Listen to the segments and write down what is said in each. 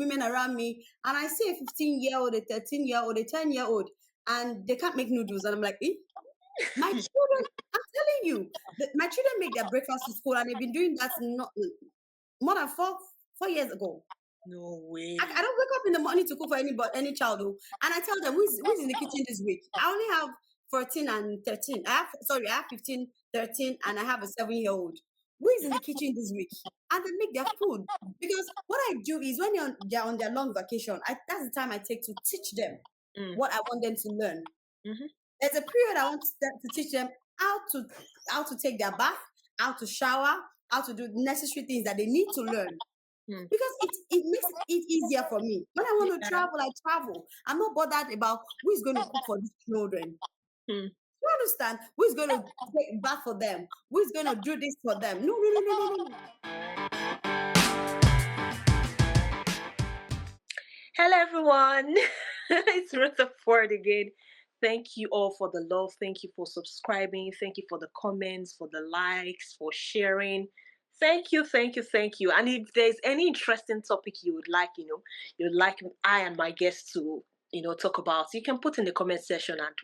women around me, and I see a 15-year-old, a 13-year-old, a 10-year-old, and they can't make noodles. And I'm like, my children, I'm telling you, my children make their breakfast at school, and they've been doing that not more than 4 years ago. No way. I don't wake up in the morning to cook for any child, and I tell them who's in the kitchen this week. I only have 14 and 13. I have 15, 13, and I have a 7-year-old. Who is in the kitchen this week? And they make their food. Because what I do is when they're on their long vacation, that's the time I take to teach them what I want them to learn. Mm-hmm. There's a period I want to teach them how to take their bath, how to shower, how to do necessary things that they need to learn. Because it makes it easier for me. When I want to travel, I travel. I'm not bothered about who is going to cook for these children. You understand? Who is going to take bath for them? Who is going to do this for them? No. Hello, everyone. It's Rutherford again. Thank you all for the love. Thank you for subscribing. Thank you for the comments, for the likes, for sharing. Thank you. And if there's any interesting topic you would like, I and my guests to, talk about, you can put in the comment section and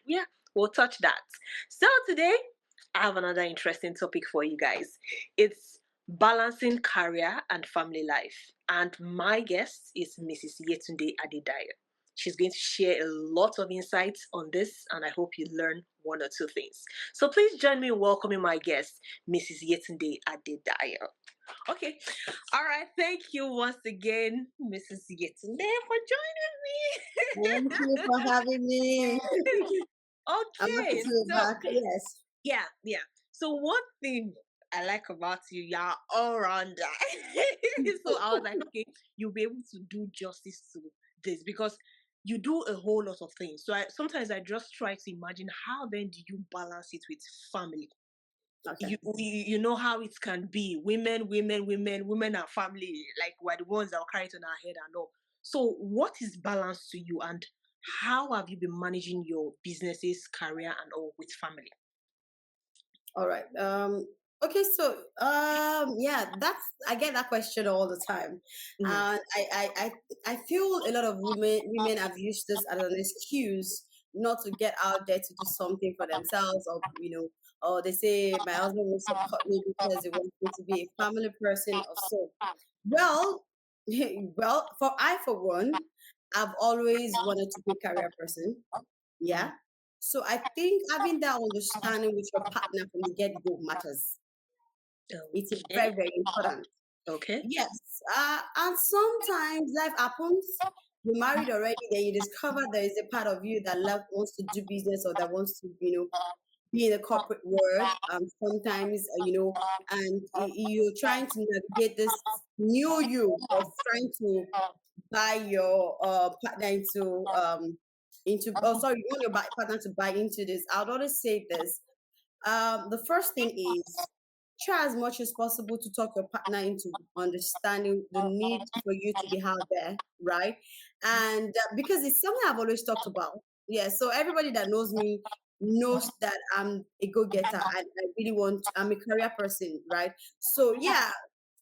we'll touch that. So today, I have another interesting topic for you guys. It's balancing career and family life. And my guest is Mrs. Yetunde Adedayo. She's going to share a lot of insights on this, and I hope you learn one or two things. So please join me in welcoming my guest, Mrs. Yetunde Adedayo. Okay. All right. Thank you once again, Mrs. Yetunde, for joining me. Thank you for having me. Okay. I'm happy to be back. Yes. Yeah. So one thing I like about you, you're all rounder. So I was like, okay, you'll be able to do justice to this because you do a whole lot of things. So sometimes I just try to imagine how then do you balance it with family? Okay. You know how it can be. Women and family, like we're the ones that will carry it on our head and all. So what is balance to you, and how have you been managing your businesses, career, and all with family? All right. Okay, so I get that question all the time. And I feel a lot of women have used this as an excuse not to get out there to do something for themselves, or they say my husband will support me because he wants me to be a family person or so. Well, for one, I've always wanted to be a career person. Yeah. So I think having that understanding with your partner from the get-go matters. It's very, very important. Okay. Yes. And sometimes life happens. You're married already, then you discover there is a part of you that wants to do business or that wants to, be in the corporate world. Sometimes, and you're trying to navigate this new you of trying to buy your partner into you want your partner to buy into this. I would always say this. The first thing is try as much as possible to talk your partner into understanding the need for you to be out there, right? And because it's something I've always talked about. Yeah, so everybody that knows me knows that I'm a go-getter and I'm a career person, right? So yeah,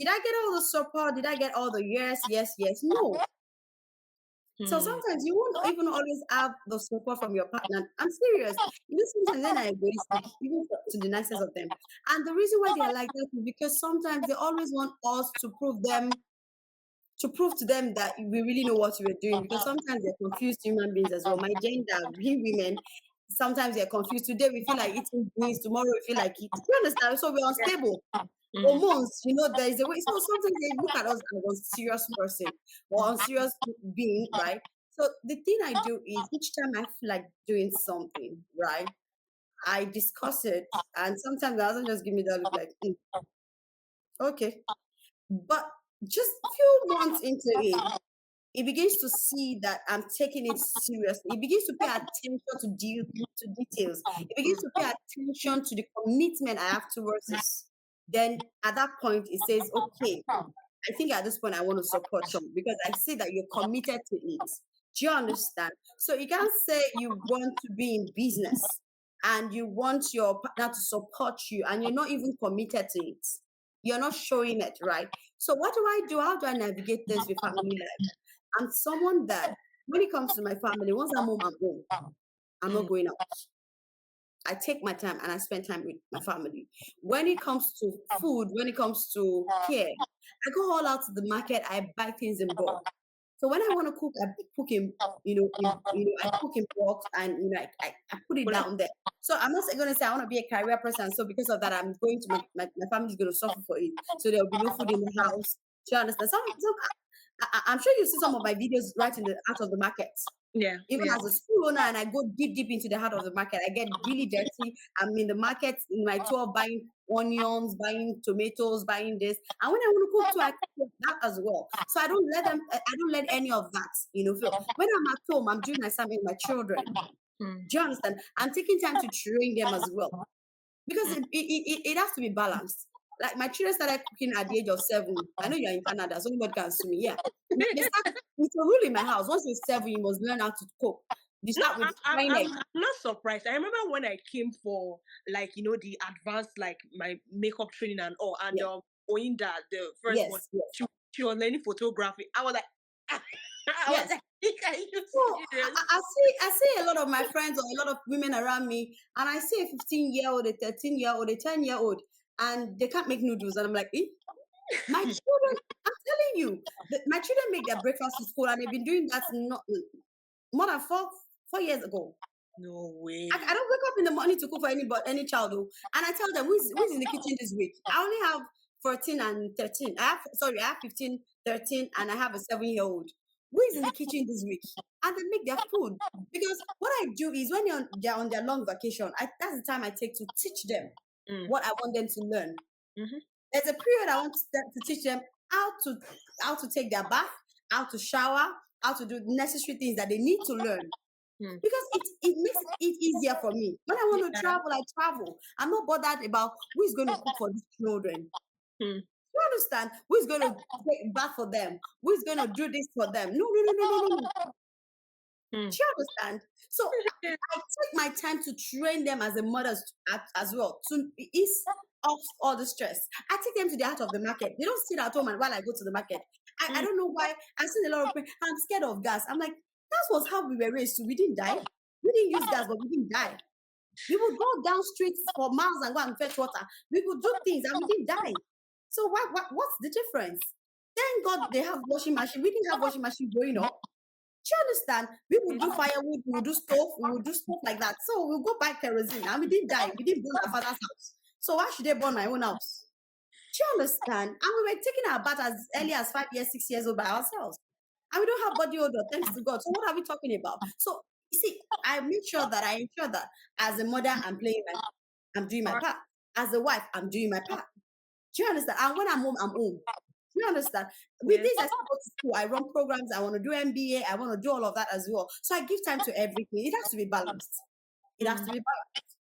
did I get all the support? Did I get all the yes? No. So sometimes you won't even always have the support from your partner. I'm serious. Sometimes then I egoistic, even to the nicest of them. And the reason why they are like that is because sometimes they always want us to prove to them that we really know what we're doing. Because sometimes they're confused human beings as well. My gender, we women, sometimes they're confused. Today we feel like eating beans, tomorrow we feel like eating. You understand? So we're unstable. Hormones, there is a way. So sometimes they look at us as a serious person or a serious being, right? So the thing I do is each time I feel like doing something, right, I discuss it, and sometimes it doesn't just give me that look like, okay, but just few months into it, he begins to see that I'm taking it seriously. He begins to pay attention to details. He begins to pay attention to the commitment I have towards this. Then at that point, it says, okay, I think at this point I want to support you because I see that you're committed to it. Do you understand? So you can't say you want to be in business and you want your partner to support you and you're not even committed to it. You're not showing it, right? So what do I do? How do I navigate this with family life? I'm someone that when it comes to my family, once I'm home, I'm home. I'm not Mm. going out. I take my time and I spend time with my family. When it comes to food, when it comes to care, I go all out to the market. I buy things in bulk. So when I want to cook, I cook in, I cook in bulk, and I put it Well, down there. So I'm not going to say I want to be a career person. So because of that, I'm going to my family's going to suffer for it. So there will be no food in the house. Do you understand? I'm sure you see some of my videos right in the out of the market. yeah, Even yeah. as a school owner, and I go deep into the heart of the market, I get really dirty. I'm in the market in my tour buying onions, buying tomatoes, buying this. And when I want to cook too, I cook that as well. So I don't let any of that, feel. When I'm at home, I'm doing assignment with my children. Mm. Do you understand? I'm taking time to train them as well. Because Mm. it has to be balanced. Like my children started cooking at the age of 7. I know you're in Canada, so nobody can sue me. Yeah. They start, it's a rule in my house. Once you're 7, you must learn how to cook. You No, start with frying egg. I'm not surprised. I remember when I came for like the advanced like my makeup training and all, and Yeah. Oinda, the first one, Yes, yes, she was learning photography. I was like, I was yes. like, are you So serious? I see a lot of my friends or a lot of women around me, and I see a 15-year-old, a 13-year-old, a 10-year-old, and they can't make noodles. And I'm like, eh? My children, I'm telling you, my children make their breakfast to school, and they've been doing that not more than 4 years ago. No I way. don't wake up in the morning to cook for any child, though. And I tell them, who's in the kitchen this week? I only have 14 and 13. I have 15, 13, and I have a 7-year-old. Who is in the kitchen this week? And they make their food. Because what I do is when they're on their long vacation, that's the time I take to teach them Mm. what I want them to learn. Mm-hmm. There's a period I want to teach them how to take their bath, how to shower, how to do necessary things that they need to learn, Mm. because it makes it easier for me. When I want to Yeah. travel, I travel. I'm not bothered about who is going to cook for these children. Mm. You understand? Who is going to take bath for them? Who is going to do this for them? No, no, no, no, no, no, no. Mm. Do you understand? So Yeah. I take my time to train them as a mother as well, to ease off all the stress. I take them to the heart of the market. They don't sit at home and while I go to the market. I Mm. don't know why. I've seen a lot of people. I'm scared of gas. I'm like, that was how we were raised. So we didn't die. We didn't use gas, but we didn't die. We would go down streets for miles and go and fetch water. We would do things and we didn't die. So what's the difference? Thank God they have washing machine. We didn't have washing machine growing up. Do you understand? We would do firewood, we would do stove, we would do stuff like that. So we'll go buy kerosene and we didn't die. We didn't burn our father's house. So why should they burn my own house? Do you understand? And we were taking our bath as early as 5 years, 6 years old by ourselves. And we don't have body odor, thanks to God. So what are we talking about? So you see, I ensure that as a mother, I'm doing my Or- part. As a wife, I'm doing my part. Do you understand? And when I'm home, I'm home. Do you understand? With Yeah. this, I still go to school. I run programs. I want to do MBA. I want to do all of that as well. So I give time to everything. It has to be balanced. It has Mm. to be balanced.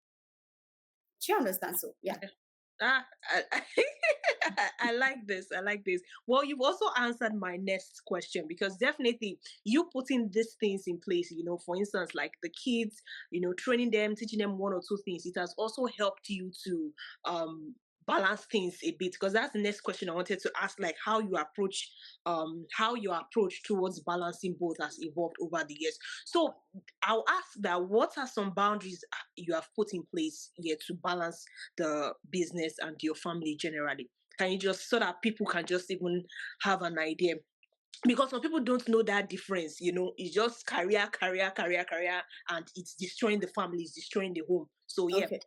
Do you understand? So yeah. Ah, I like this. I like this. Well, you've also answered my next question because definitely you putting these things in place, for instance, like the kids, training them, teaching them one or two things, it has also helped you to um balance things a bit because that's the next question I wanted to ask, like how your approach towards balancing both has evolved over the years. So I'll ask that what are some boundaries you have put in place here to balance the business and your family generally? Can you just so that people can just even have an idea? Because some people don't know that difference, it's just career, career, career, career, and it's destroying the family, it's destroying the home. So yeah, Okay.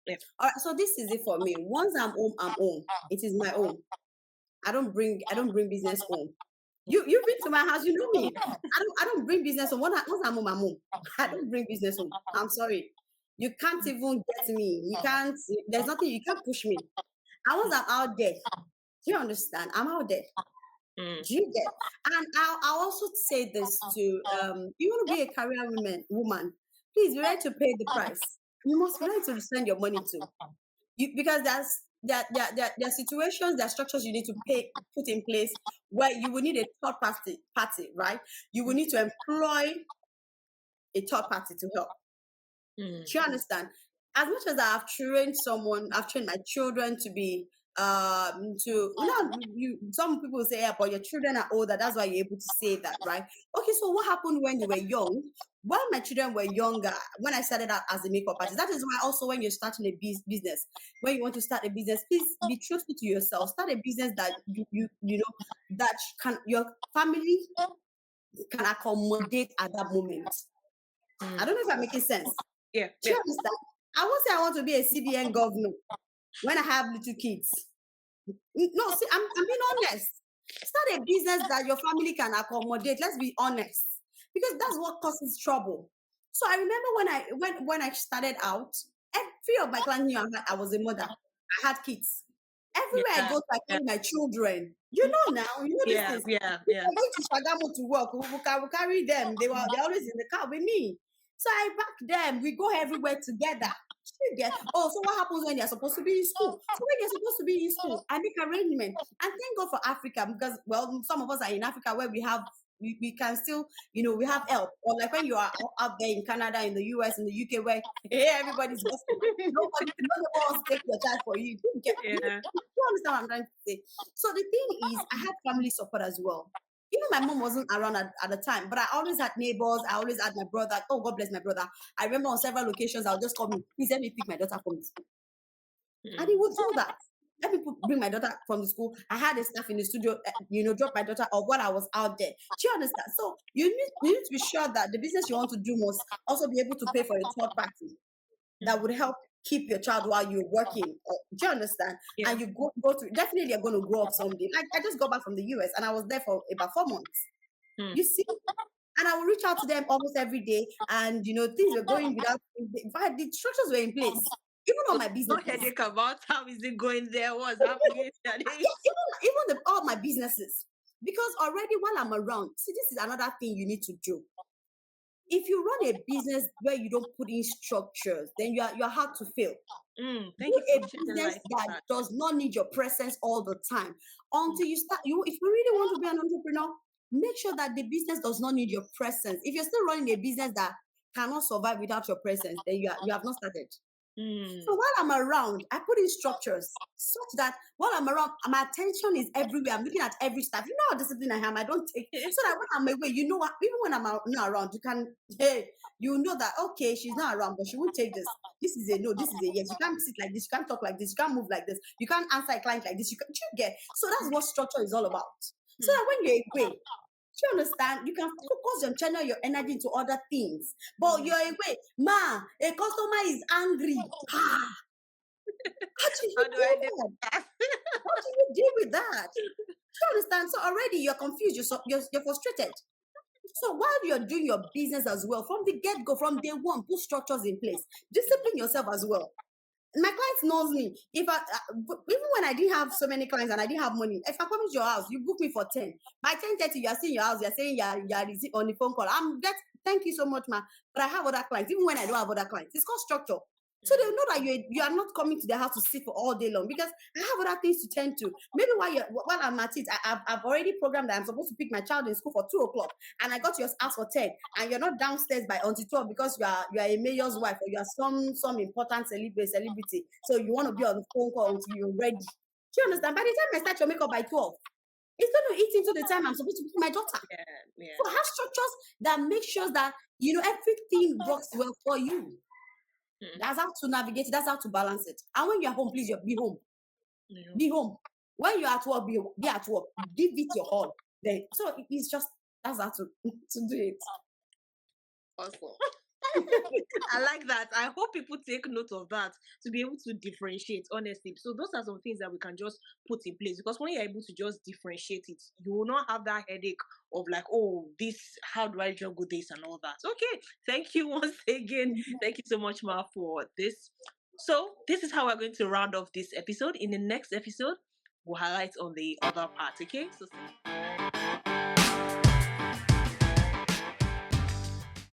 yeah. All right. So this is it for me. Once I'm home, I'm home. It is my own. I don't bring business home. You've been to my house, you know me. I don't bring business home. Once I'm home, I'm home. I don't bring business home. I'm sorry. You can't even get me. You can't. There's nothing you can't push me. I once I'm out there. Do you understand? I'm out there. Mm. Do you get? And I'll also say this to you want to be a career woman, please be ready to pay the price. You must be ready to spend your money too. Because there are situations, there are structures you need to put in place where you will need a third party, right? You will need to employ a third party to help. Mm. Do you understand? As much as I've trained my children to be to now you some people say, yeah, but your children are older, that's why you're able to say that, right? Okay, so what happened when you were young? While my children were younger, when I started out as a makeup artist, that is why also when you're starting a business, when you want to start a business, please be truthful to yourself. Start a business that you know that can your family can accommodate at that moment. I Mm. don't know if I'm making sense. Yeah, Do you yeah, understand? I won't say I want to be a CBN governor when I have little kids. No, see, I'm being honest. Start a business that your family can accommodate. Let's be honest, because that's what causes trouble. So I remember when I started out, every of my clients knew I was a mother. I had kids. Everywhere I yeah, go, I yeah, carry my children. You know now, you know these yeah, things. yeah, If yeah. I'm going to Shagamu to work, we carry them. They're always in the car with me. So I back them. We go everywhere together. You get, oh, so what happens when they're supposed to be in school? So when they're supposed to be in school, I make arrangement. And thank God for Africa, because well, some of us are in Africa where we can still, we have help. Or like when you are out there in Canada, in the US, in the UK, where hey, everybody's hustling. Nobody wants to take your child for you. Yeah. You understand what I'm trying to say? So the thing is, I had family support as well. Even my mom wasn't around at the time, but I always had neighbors. I always had my brother. Oh, God bless my brother. I remember on several occasions, I'll just call me, please let me pick my daughter from the school. And he Mm. would do that. Let me bring my daughter from the school. I had a staff in the studio, drop my daughter off while I was out there. Do you understand? So you need to be sure that the business you want to do must also be able to pay for a third party that would Mm. help keep your child while you're working. Do you understand? Yeah. And you go through, definitely you're going to grow up someday. Like I just got back from the US and I was there for about 4 months. Mm. You see? And I will reach out to them almost every day. And things were going without, but the structures were in place. Even on So my no businesses. headache about how is it going there, what's happening. Yeah, all my businesses. Because already while I'm around, see, this is another thing you need to do. If you run a business where you don't put in structures, then you're hard to fail. Thank Do you for a shedding business light on that that. does not need your presence all the time. Mm. Until you start, if you really want to be an entrepreneur, make sure that the business does not need your presence. If you're still running a business that cannot survive without your presence, then you have not started. So Mm. while I'm around, I put in structures such that while I'm around, my attention is everywhere. I'm looking at every staff. You know how disciplined I am. I don't take so that when I'm away, you know what? Even when not around, you can you know that okay, she's not around, but she won't take this. This is a no. This is a yes. You can't sit like this. You can't talk like this. You can't move like this. You can't answer a client like this. You get. So that's what structure is all about. So Mm. that when you're away, do you understand? You can focus and channel your energy into other things. But Mm. you're away, ma, a customer is angry. Ah, how do you How do I do do that? that? How do you deal with that? Do you understand? So already you're confused, you're frustrated. So while you're doing your business as well, from the get go, from day one, put structures in place. Discipline yourself as well. My clients knows me. If even when I didn't have so many clients and I didn't have money, if I come to your house, you book me for 10. By 10:30, you are seeing your house. You're saying you're on the phone call. Thank you so much, ma. But I have other clients. Even when I don't have other clients, it's called structure. So they Mm. know that you are not coming to their house to sit for all day long because I have other things to tend to. Maybe while I'm at it, I've already programmed that I'm supposed to pick my child in school for 2 o'clock, and I got to your house for 10, and you're not downstairs by until 12 because you are a mayor's wife or you are some important celebrity. So you want to be on the phone call until you're ready. Do you understand? By the time I start your makeup by 12, it's going to eat into the time I'm supposed to pick my daughter. Yeah, yeah. So have structures that make sure that everything works well for you. Mm. That's how to navigate it. That's how to balance it. And when you're home, please be home. Yeah. Be home. When you're at work, be at work. Give it your all. Then so it's just that's how to do it. Awesome. I like that. I hope people take note of that to be able to differentiate, honestly. So those are some things that we can just put in place because when you're able to just differentiate it, you will not have that headache of like, oh, this, how do I juggle this and all that. Okay. Thank you once again. Thank you so much, Ma, for this. So this is how we're going to round off this episode. In the next episode, we'll highlight on the other part. Okay. So